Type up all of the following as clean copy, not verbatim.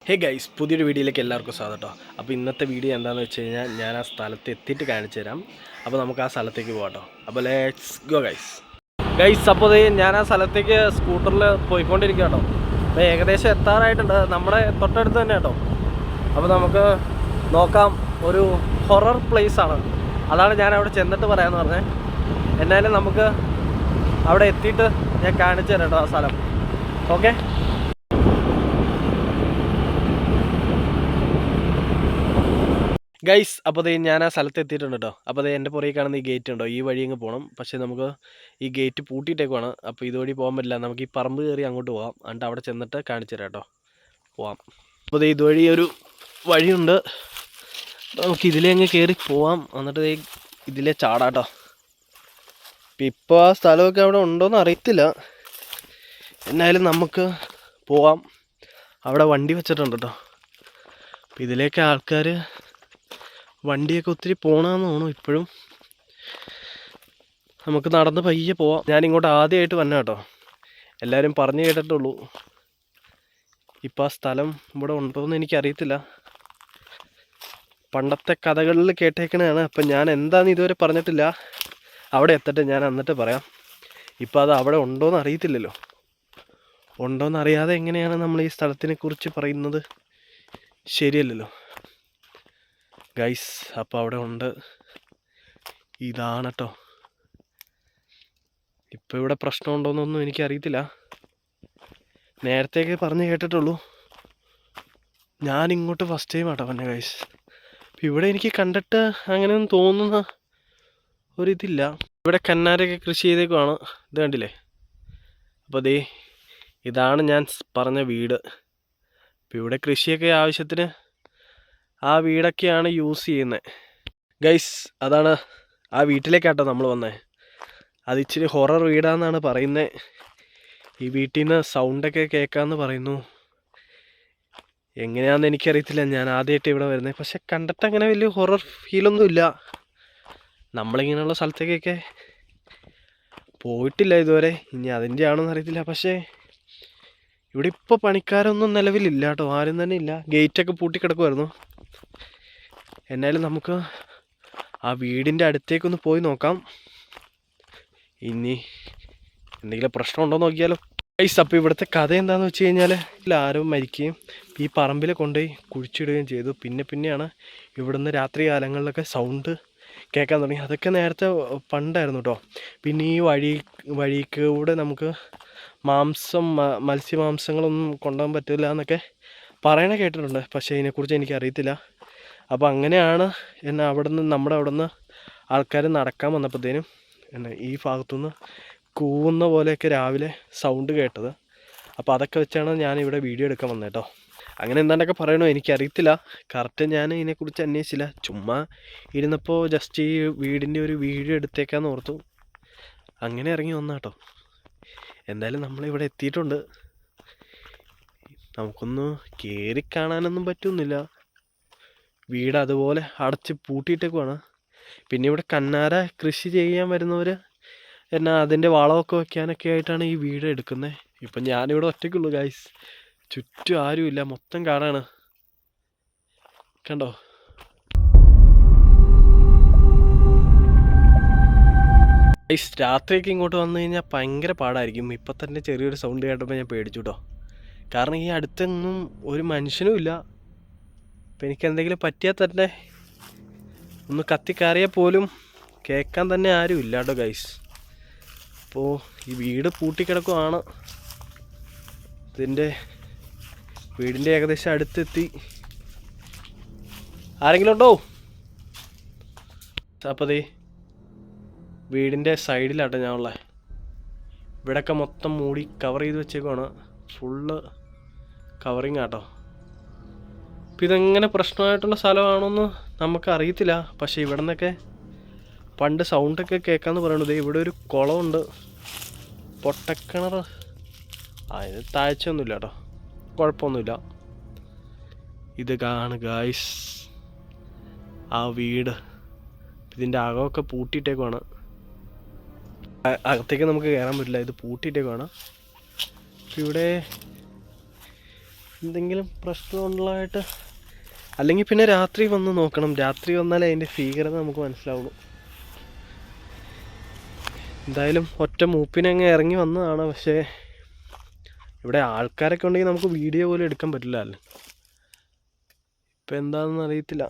Hey guys, പുതിയൊരു വീഡിയോയിലേക്ക് എല്ലാവർക്കും സ്വാഗതം കേട്ടോ. അപ്പോൾ ഇന്നത്തെ വീഡിയോ എന്താണെന്ന് വെച്ച് കഴിഞ്ഞാൽ ഞാൻ ആ സ്ഥലത്ത് എത്തിയിട്ട് കാണിച്ചു തരാം. അപ്പോൾ നമുക്ക് ആ സ്ഥലത്തേക്ക് പോകാം കേട്ടോ. അപ്പോൾ ലെറ്റ്സ് ഗോ ഗൈസ്. അപ്പോൾ ഞാൻ ആ സ്ഥലത്തേക്ക് സ്കൂട്ടറിൽ പോയിക്കൊണ്ടിരിക്കുക കേട്ടോ. അപ്പോൾ ഏകദേശം എത്താറായിട്ടുണ്ട്. നമ്മുടെ തൊട്ടടുത്ത് തന്നെ കേട്ടോ. അപ്പോൾ നമുക്ക് നോക്കാം. ഒരു ഹൊറർ പ്ലേസ് ആണ്. അതാണ് ഞാൻ അവിടെ ചെന്നിട്ട് പറയാമെന്ന് പറഞ്ഞത്. എന്നാലും നമുക്ക് അവിടെ എത്തിയിട്ട് ഞാൻ കാണിച്ചു തരാം കേട്ടോ ആ സ്ഥലം. ഓക്കെ. ഗൈസ്, അപ്പോൾ ഞാൻ ആ സ്ഥലത്ത് എത്തിയിട്ടുണ്ട് കേട്ടോ. അപ്പോൾ എൻ്റെ പുറകെ കാണുന്ന ഈ ഗേറ്റ് ഉണ്ടോ, ഈ വഴി അങ്ങ് പോകണം. പക്ഷേ നമുക്ക് ഈ ഗേറ്റ് പൂട്ടിയിട്ടേക്കുവാണ്. അപ്പോൾ ഇതുവഴി പോകാൻ പറ്റില്ല. നമുക്ക് ഈ പറമ്പ് കയറി അങ്ങോട്ട് പോകാം. എന്നിട്ട് അവിടെ ചെന്നിട്ട് കാണിച്ചു തരാം കേട്ടോ. പോവാം. അപ്പോൾ ഇതുവഴി ഒരു വഴിയുണ്ട്. നമുക്ക് ഇതിലേ അങ്ങ് കയറി പോവാം. എന്നിട്ട് ഇതിലേ ചാടാം കേട്ടോ. ഇപ്പോൾ ആ സ്ഥലമൊക്കെ അവിടെ ഉണ്ടോയെന്ന് അറിയത്തില്ല. എന്നാലും നമുക്ക് പോവാം. അവിടെ വണ്ടി വെച്ചിട്ടുണ്ട് കേട്ടോ. അപ്പോൾ ഇതിലേക്ക് ആൾക്കാർ വണ്ടിയൊക്കെ ഒത്തിരി പോകണമെന്ന് തോന്നുന്നു ഇപ്പോഴും. നമുക്ക് നടന്ന് പയ്യെ പോവാം. ഞാനിങ്ങോട്ട് ആദ്യമായിട്ട് വന്ന കേട്ടോ. എല്ലാവരും പറഞ്ഞു കേട്ടിട്ടുള്ളൂ. ഇപ്പം ആ സ്ഥലം ഇവിടെ ഉണ്ടോയെന്ന് എനിക്കറിയത്തില്ല. പണ്ടത്തെ കഥകളിൽ കേട്ടേക്കണതാണ്. അപ്പം ഞാൻ എന്താണെന്ന് ഇതുവരെ പറഞ്ഞിട്ടില്ല. അവിടെ എത്തട്ടെ, ഞാൻ എന്നിട്ട് പറയാം. ഇപ്പം അത് അവിടെ ഉണ്ടോയെന്ന് അറിയത്തില്ലല്ലോ. ഉണ്ടോയെന്ന് അറിയാതെ എങ്ങനെയാണ് നമ്മൾ ഈ സ്ഥലത്തിനെ കുറിച്ച് പറയുന്നത്? ശരിയല്ലല്ലോ ഗൈസ്. അപ്പോൾ അവിടെ ഉണ്ട്. ഇതാണ് കേട്ടോ. ഇപ്പോൾ ഇവിടെ പ്രശ്നമുണ്ടോയെന്നൊന്നും എനിക്കറിയത്തില്ല. നേരത്തേക്ക് പറഞ്ഞ് കേട്ടിട്ടുള്ളൂ. ഞാനിങ്ങോട്ട് ഫസ്റ്റ് ടൈം ആട്ടോ വന്നെ ഗൈസ്. അപ്പോൾ ഇവിടെ എനിക്ക് കണ്ടിട്ട് അങ്ങനെയൊന്നും തോന്നുന്ന ഒരിതില്ല. ഇവിടെ കന്നാരൊക്കെ കൃഷി ചെയ്തേക്കുവാണ്. ഇത് കണ്ടില്ലേ? അപ്പോൾ ഇതാണ് ഞാൻ പറഞ്ഞ വീട്. അപ്പോൾ ഇവിടെ കൃഷിയൊക്കെ ആവശ്യത്തിന് ആ വീടൊക്കെയാണ് യൂസ് ചെയ്യുന്നത് ഗൈസ്. അതാണ് ആ വീട്ടിലേക്കാട്ടോ നമ്മൾ വന്നത്. അത് ഇച്ചിരി ഹൊറർ വീടാണെന്നാണ് പറയുന്നത്. ഈ വീട്ടിൽ നിന്ന് സൗണ്ടൊക്കെ കേൾക്കാമെന്ന് പറയുന്നു. എങ്ങനെയാണെന്ന് എനിക്കറിയത്തില്ല. ഞാൻ ആദ്യമായിട്ട് ഇവിടെ വരുന്നത്. പക്ഷെ കണ്ടിട്ട് അങ്ങനെ വലിയ ഹൊറർ ഫീലൊന്നുമില്ല. നമ്മളിങ്ങനെയുള്ള സ്ഥലത്തേക്കൊക്കെ പോയിട്ടില്ല ഇതുവരെ. ഇനി അതിൻ്റെ ആണെന്ന് അറിയത്തില്ല. പക്ഷേ ഇവിടെ ഇപ്പോൾ പണിക്കാരൊന്നും നിലവിലില്ല കേട്ടോ. ആരും തന്നെ ഇല്ല. ഗേറ്റൊക്കെ പൂട്ടിക്കിടക്കുമായിരുന്നു. എന്നാലും നമുക്ക് ആ വീടിൻ്റെ അടുത്തേക്കൊന്ന് പോയി നോക്കാം. ഇനി എന്തെങ്കിലും പ്രശ്നമുണ്ടോ നോക്കിയാലോ ഗൈസ്. അപ്പോൾ ഇവിടുത്തെ കഥ എന്താണെന്ന് വെച്ച് കഴിഞ്ഞാൽ ആരോ മരിക്കുകയും ഈ പറമ്പിൽ കൊണ്ടുപോയി കുഴിച്ചിടുകയും ചെയ്തു. പിന്നെയാണ് ഇവിടുന്ന് രാത്രി കാലങ്ങളിലൊക്കെ സൗണ്ട് കേൾക്കാൻ തുടങ്ങി. അതൊക്കെ നേരത്തെ പണ്ടായിരുന്നു കേട്ടോ. പിന്നെ ഈ വഴിക്കൂടെ നമുക്ക് മത്സ്യമാംസങ്ങളൊന്നും കൊണ്ടുപോകാൻ പറ്റില്ല എന്നൊക്കെ പറയണ കേട്ടിട്ടുണ്ട്. പക്ഷേ ഇതിനെക്കുറിച്ച് എനിക്കറിയത്തില്ല. അപ്പോൾ അങ്ങനെയാണ് നമ്മുടെ അവിടെ നിന്ന് ആൾക്കാർ നടക്കാൻ വന്നപ്പോഴത്തേനും ഈ ഭാഗത്തുനിന്ന് കൂവുന്ന പോലെയൊക്കെ രാവിലെ സൗണ്ട് കേട്ടത്. അപ്പോൾ അതൊക്കെ വെച്ചാണ് ഞാനിവിടെ വീഡിയോ എടുക്കാൻ വന്നത് കേട്ടോ. അങ്ങനെ എന്താണ്ടൊക്കെ പറയണോ എനിക്കറിയത്തില്ല. കറക്റ്റ് ഞാൻ ഇതിനെക്കുറിച്ച് അന്വേഷിച്ചില്ല. ചുമ്മാ ഇരുന്നപ്പോൾ ജസ്റ്റ് ഈ വീടിൻ്റെ ഒരു വീഡിയോ എടുത്തേക്കാന്ന് ഓർത്തു. അങ്ങനെ ഇറങ്ങി വന്ന കേട്ടോ. എന്തായാലും നമ്മളിവിടെ എത്തിയിട്ടുണ്ട്. നമുക്കൊന്ന് കയറി കാണാനൊന്നും പറ്റുന്നില്ല. വീട് അതുപോലെ അടച്ച് പൂട്ടിയിട്ടേക്കുവാണ്. പിന്നെ ഇവിടെ കന്നാര കൃഷി ചെയ്യാൻ വരുന്നവർ അതിൻ്റെ വളമൊക്കെ വയ്ക്കാനൊക്കെ ആയിട്ടാണ് ഈ വീട് എടുക്കുന്നത്. ഇപ്പം ഞാനിവിടെ ഒറ്റയ്ക്കുള്ളൂ ഗൈസ്. ചുറ്റും ആരുമില്ല. മൊത്തം കാടാണ്. കണ്ടോ? ഗൈസ്, രാത്രിയൊക്കെ ഇങ്ങോട്ട് വന്നു കഴിഞ്ഞാൽ ഭയങ്കര പാടായിരിക്കും. ഇപ്പം തന്നെ ചെറിയൊരു സൗണ്ട് കേട്ടപ്പോൾ ഞാൻ പേടിച്ചു കേട്ടോ. കാരണം ഈ അടുത്തൊന്നും ഒരു മനുഷ്യനും ഇല്ല. അപ്പം എനിക്കെന്തെങ്കിലും പറ്റിയാൽ തന്നെ ഒന്ന് കത്തിക്കയറിയാൽ പോലും കേൾക്കാൻ തന്നെ ആരും ഇല്ല കേട്ടോ ഗൈസ്. അപ്പോൾ ഈ വീട് പൂട്ടിക്കിടക്കുവാണ്. വീടിൻ്റെ ഏകദേശം അടുത്തെത്തി. ആരെങ്കിലും ഉണ്ടോ? അപ്പോൾ വീടിൻ്റെ സൈഡിലാട്ടോ ഞാനുള്ളത്. ഇവിടെയൊക്കെ മൊത്തം മൂടി കവർ ചെയ്ത് വെച്ചേക്കുവാണ്. ഫുള്ള് കവറിങ് ആട്ടോ. അപ്പോൾ ഇതെങ്ങനെ പ്രശ്നമായിട്ടുള്ള സ്ഥലമാണോന്ന് നമുക്കറിയത്തില്ല. പക്ഷേ ഇവിടെ നിന്നൊക്കെ പണ്ട് സൗണ്ടൊക്കെ കേൾക്കാമെന്ന് പറയണത്. ഇവിടെ ഒരു കുളമുണ്ട്, പൊട്ടക്കിണർ. ഇത് താഴ്ചയൊന്നുമില്ല കേട്ടോ, കുഴപ്പമൊന്നുമില്ല. ഇത് കാണുക ഗായ്സ്, ആ വീട്. ഇതിൻ്റെ അകമൊക്കെ പൂട്ടിയിട്ടേക്കുവാണ്. അകത്തേക്ക് നമുക്ക് കയറാൻ പറ്റില്ല, ഇത് പൂട്ടിയിട്ടേക്കുവാണ്. ഇവിടെ എന്തെങ്കിലും പ്രശ്നമുള്ളതായിട്ട്, അല്ലെങ്കിൽ പിന്നെ രാത്രി വന്ന് നോക്കണം. രാത്രി വന്നാലേ അതിൻ്റെ ഭീകരത നമുക്ക് മനസ്സിലാവുള്ളൂ. എന്തായാലും ഒറ്റ മൂപ്പിനങ്ങ് ഇറങ്ങി വന്നതാണ്. പക്ഷേ ഇവിടെ ആൾക്കാരൊക്കെ ഉണ്ടെങ്കിൽ നമുക്ക് വീഡിയോ പോലും എടുക്കാൻ പറ്റില്ല അല്ലേ. ഇപ്പം എന്താണെന്ന് അറിയത്തില്ല.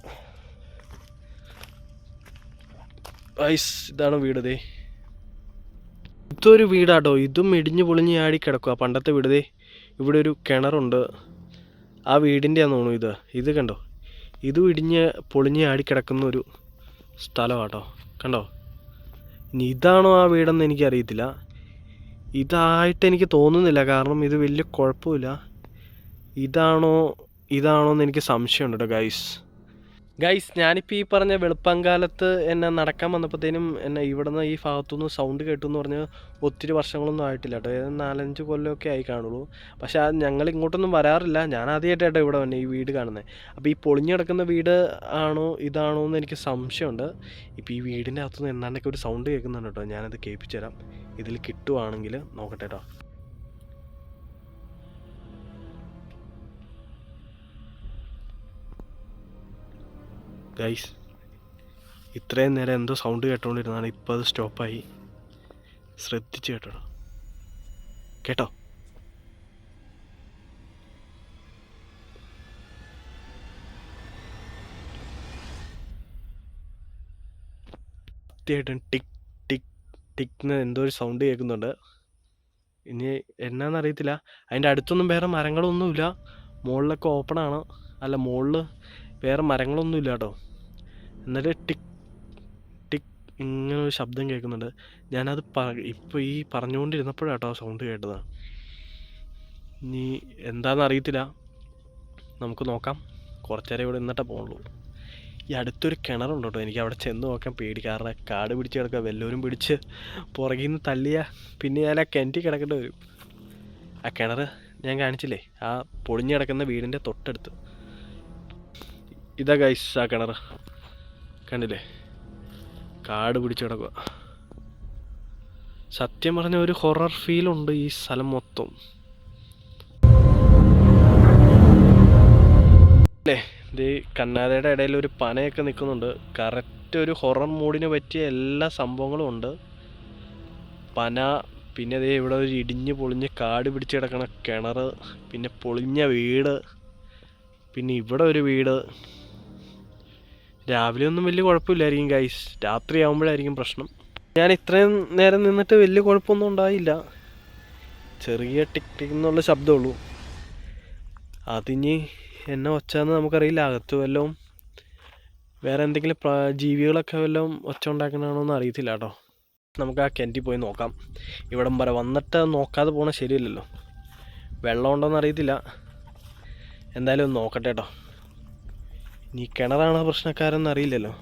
ഐസ് ഇതാണ് വീട്. ദേ ഇതൊരു വീടാട്ടോ. ഇതും ഇടിഞ്ഞു പൊളിഞ്ഞ് ആടി കിടക്കുക, പണ്ടത്തെ വീട്. ദേ ഇവിടെ ഒരു കിണറുണ്ട്. ആ വീടിൻ്റെ ആണെന്ന് തോന്നുന്നു ഇത് കണ്ടോ. ഇതും ഇടിഞ്ഞ് പൊളിഞ്ഞ് ആടി കിടക്കുന്ന ഒരു സ്ഥലമാട്ടോ. കണ്ടോ. ഇനി ഇതാണോ ആ വീടെന്ന് എനിക്കറിയത്തില്ല. ഇതായിട്ട് എനിക്ക് തോന്നുന്നില്ല, കാരണം ഇത് വലിയ കുഴപ്പമില്ല. ഇതാണോ എന്ന് എനിക്ക് സംശയമുണ്ട് കേട്ടോ ഗൈസ്. ഞാനിപ്പോൾ ഈ പറഞ്ഞ വെളുപ്പങ്കാലത്ത് എന്നെ നടക്കാൻ വന്നപ്പോഴത്തേനും എന്നെ ഇവിടുന്ന് ഈ ഭാഗത്തുനിന്ന് സൗണ്ട് കേട്ടു എന്ന് പറഞ്ഞാൽ ഒത്തിരി വർഷങ്ങളൊന്നും ആയിട്ടില്ല കേട്ടോ. 4-5 കൊല്ലമൊക്കെ ആയി കാണുള്ളൂ. പക്ഷേ ഞങ്ങൾ ഇങ്ങോട്ടൊന്നും വരാറില്ല. ഞാൻ ആദ്യമായിട്ടാട്ടോ ഇവിടെ വന്നെ ഈ വീട് കാണുന്നത്. അപ്പോൾ ഈ പൊളിഞ്ഞു കിടക്കുന്ന വീട് ഇതാണോ എന്ന് എനിക്ക് സംശയമുണ്ട്. ഇപ്പോൾ ഈ വീടിൻ്റെ അകത്തുനിന്ന് എന്നാണ്ടൊക്കെ ഒരു സൗണ്ട് കേൾക്കുന്നുണ്ട് കേട്ടോ. ഞാനത് കേൾപ്പിച്ചു തരാം. ഇതിൽ കിട്ടുവാണെങ്കിൽ നോക്കട്ടെ കേട്ടോ. ഗൈസ്, ഇത്രയും നേരം എന്തോ സൗണ്ട് കേട്ടോണ്ടിരുന്നതാണ്. ഇപ്പോൾ അത് സ്റ്റോപ്പായി. ശ്രദ്ധിച്ച് കേട്ടോ. സത്യമായിട്ടും ടിക് ടിക് ടിക്ന്ന് എന്തോ ഒരു സൗണ്ട് കേൾക്കുന്നുണ്ട്. ഇനി എന്നാന്നറിയത്തില്ല. അതിൻ്റെ അടുത്തൊന്നും വേറെ മരങ്ങളൊന്നുമില്ല. മുകളിലൊക്കെ ഓപ്പണാണ്. അല്ല, മുകളിൽ വേറെ മരങ്ങളൊന്നുമില്ല കേട്ടോ. എന്നിട്ട് ടിക് ടിക് ഇങ്ങനെ ഒരു ശബ്ദം കേൾക്കുന്നുണ്ട്. ഞാനത് ഇപ്പോൾ ഈ പറഞ്ഞുകൊണ്ടിരുന്നപ്പോഴാട്ടോ സൗണ്ട് കേട്ടത്. ഇനി എന്താണെന്ന് അറിയത്തില്ല. നമുക്ക് നോക്കാം. കുറച്ചേരം ഇവിടെ നിന്നിട്ടേ പോകുള്ളൂ. ഈ അടുത്തൊരു കിണറുണ്ട് കേട്ടോ. എനിക്ക് അവിടെ ചെന്ന് നോക്കാൻ പേടി. കാരണം കാട് പിടിച്ച് കിടക്കുക. വല്ലവരും പിടിച്ച് പുറകിൽ നിന്ന് തള്ളിയാൽ പിന്നെ ഞാൻ ആ കിണറ്റിൽ കിടക്കേണ്ടി വരും. ആ കിണർ ഞാൻ കാണിച്ചില്ലേ, ആ പൊളിഞ്ഞു കിടക്കുന്ന വീടിൻ്റെ തൊട്ടടുത്ത്. ഇതാ ഗൈസ് ആ കിണർ. കണ്ടില്ലേ, കാട് പിടിച്ച് കിടക്കുക. സത്യം പറഞ്ഞ ഒരു ഹൊറർ ഫീലുണ്ട് ഈ സ്ഥലം മൊത്തം അല്ലേ. ഇത് കന്നാലയുടെ ഇടയിൽ ഒരു പനയൊക്കെ നിൽക്കുന്നുണ്ട്. കറക്റ്റ് ഒരു ഹൊറർ മൂഡിന് പറ്റിയ എല്ലാ സംഭവങ്ങളും ഉണ്ട്. പന, പിന്നെ ദേ ഇവിടെ ഒരു ഇടിഞ്ഞ് പൊളിഞ്ഞ് കാട് പിടിച്ച് കിടക്കണ കിണർ, പിന്നെ പൊളിഞ്ഞ വീട്, പിന്നെ ഇവിടെ ഒരു വീട്. രാവിലെ ഒന്നും വലിയ കുഴപ്പമില്ലായിരിക്കും ഗൈസ്. രാത്രി ആകുമ്പോഴായിരിക്കും പ്രശ്നം. ഞാൻ ഇത്രയും നേരം നിന്നിട്ട് വലിയ കുഴപ്പമൊന്നും ഉണ്ടായില്ല. ചെറിയ ടിക് ടിക് എന്നുള്ള ശബ്ദമുള്ളൂ. അതിനി എന്നെ ഒച്ചയെന്ന് നമുക്കറിയില്ല. അകത്ത് വല്ലതും വേറെ എന്തെങ്കിലും ജീവികളൊക്കെ വല്ലതും ഒച്ച ഉണ്ടാക്കണതാണോ എന്ന് അറിയത്തില്ല കേട്ടോ. നമുക്ക് ആ കിണറ്റിൽ പോയി നോക്കാം. ഇവിടം വരെ വന്നിട്ട് നോക്കാതെ പോകണത് ശരിയല്ലല്ലോ. വെള്ളം ഉണ്ടോയെന്ന് അറിയത്തില്ല. എന്തായാലും ഒന്ന് നോക്കട്ടെ കേട്ടോ. ഇനി കിണറാണ് പ്രശ്നക്കാരെന്ന് അറിയില്ലല്ലോ.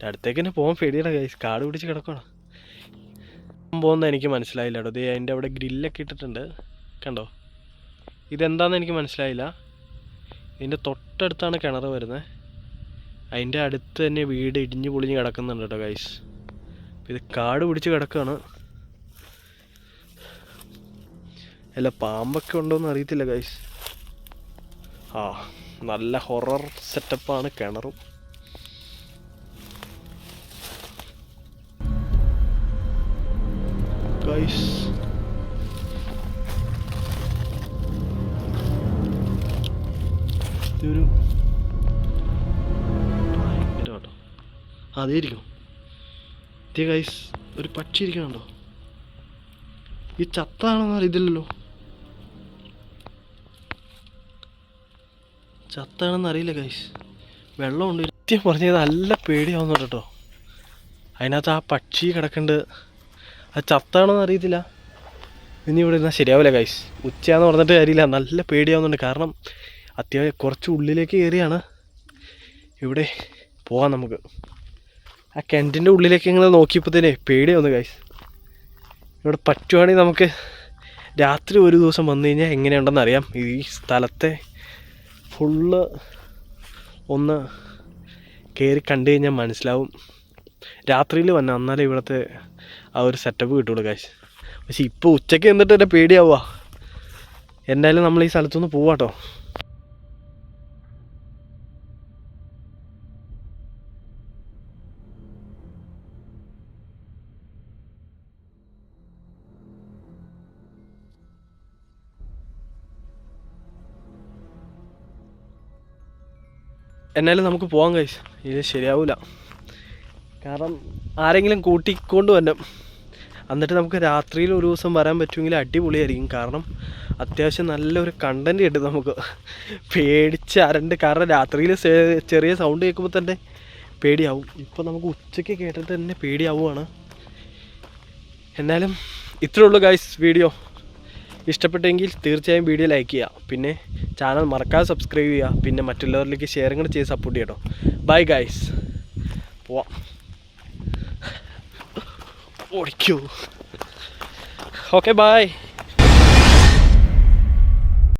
അടുത്തേക്ക് തന്നെ പോകാൻ പേടിയാണ് ഗൈസ്. കാട് പിടിച്ച് കിടക്കണം. പോകുന്നത് എനിക്ക് മനസ്സിലായില്ല കേട്ടോ. ഇത് അതിൻ്റെ അവിടെ ഗ്രില്ലൊക്കെ ഇട്ടിട്ടുണ്ട്, കണ്ടോ. ഇതെന്താണെന്ന് എനിക്ക് മനസ്സിലായില്ല. ഇതിൻ്റെ തൊട്ടടുത്താണ് കിണർ വരുന്നത്. അതിൻ്റെ അടുത്ത് തന്നെ വീട് ഇടിഞ്ഞ് പൊളിഞ്ഞ് കിടക്കുന്നുണ്ട് കേട്ടോ ഗൈസ്. ഇത് കാട് പിടിച്ച് കിടക്കുകയാണ്. അല്ല, പാമ്പൊക്കെ ഉണ്ടോയെന്ന് അറിയത്തില്ല ഗൈസ്. നല്ല ഹൊറർ സെറ്റപ്പാണ് കിണറും. ഗൈസ്, ഇതൊരു ഭയങ്കരമാട്ടോ. അതേയിരിക്കും. ഗൈസ്, ഒരു പക്ഷി ഇരിക്കണുണ്ടോ? ഈ ചത്താണെന്ന് അറിയത്തില്ലല്ലോ. ചത്താണെന്ന് അറിയില്ല ഗൈസ്. വെള്ളമുണ്ട്. സത്യം പറഞ്ഞത് നല്ല പേടിയാവുന്നുണ്ട് കേട്ടോ. അതിനകത്ത് ആ പക്ഷി കിടക്കുന്നുണ്ട്. അത് ചത്താണെന്ന് അറിയത്തില്ല. ഇനി ഇവിടെ ഇരുന്നാൽ ശരിയാവില്ല ഗൈസ്. ഉച്ചയാന്ന് പറഞ്ഞിട്ട് കാര്യമില്ല. നല്ല പേടിയാവുന്നുണ്ട്. കാരണം അത്യാവശ്യം കുറച്ച് ഉള്ളിലേക്ക് കയറിയാണ്. ഇവിടെ പോകാം നമുക്ക്. ആ കിണറ്റിൻ്റെ ഉള്ളിലേക്ക് ഇങ്ങനെ നോക്കിയപ്പോഴത്തേനെ പേടിയാവുന്നു ഗൈസ്. ഇവിടെ പറ്റുവാണെങ്കിൽ നമുക്ക് രാത്രി ഒരു ദിവസം വന്നു കഴിഞ്ഞാൽ എങ്ങനെയുണ്ടെന്ന് അറിയാം. ഈ സ്ഥലത്തെ ഫുള്ള് ഒന്ന് കയറി കണ്ടു കഴിഞ്ഞാൽ മനസ്സിലാവും. രാത്രിയിൽ വന്നാൽ എന്നാലേ ഇവിടുത്തെ ആ ഒരു സെറ്റപ്പ് കിട്ടുള്ളൂ ഗൈസ്. പക്ഷെ ഇപ്പോൾ ഉച്ചയ്ക്ക് എന്നിട്ട് തന്നെ പേടിയാവുക. എന്തായാലും നമ്മൾ ഈ സ്ഥലത്തുനിന്ന് പോവാട്ടോ. എന്നാലും നമുക്ക് പോകാം ഗൈസ്. ഇത് ശരിയാവില്ല, കാരണം ആരെങ്കിലും കൂട്ടിക്കൊണ്ട് വരണം. എന്നിട്ട് നമുക്ക് രാത്രിയിൽ ഒരു ദിവസം വരാൻ പറ്റുമെങ്കിൽ അടിപൊളിയായിരിക്കും. കാരണം അത്യാവശ്യം നല്ലൊരു കണ്ടൻറ് കിട്ടും നമുക്ക്. പേടിച്ച് അരണ്ട്, കാരണം രാത്രിയിൽ ചെറിയ സൗണ്ട് കേൾക്കുമ്പോൾ തന്നെ പേടിയാവും. ഇപ്പോൾ നമുക്ക് ഉച്ചയ്ക്ക് കേട്ടിട്ട് തന്നെ പേടിയാവുകയാണ്. എന്നാലും ഇത്രേ ഉള്ളൂ ഗൈസ് വീഡിയോ. ഇഷ്ടപ്പെട്ടെങ്കിൽ തീർച്ചയായും വീഡിയോ ലൈക്ക് ചെയ്യുക, പിന്നെ ചാനൽ മറക്കാതെ സബ്സ്ക്രൈബ് ചെയ്യുക, പിന്നെ മറ്റുള്ളവരിലേക്ക് ഷെയറും കൂടെ ചെയ്ത് സപ്പോർട്ട് ചെയ്യട്ടോ. ബൈ ഗൈസ്, പോവാം. ഓടിക്കോ. Okay bye.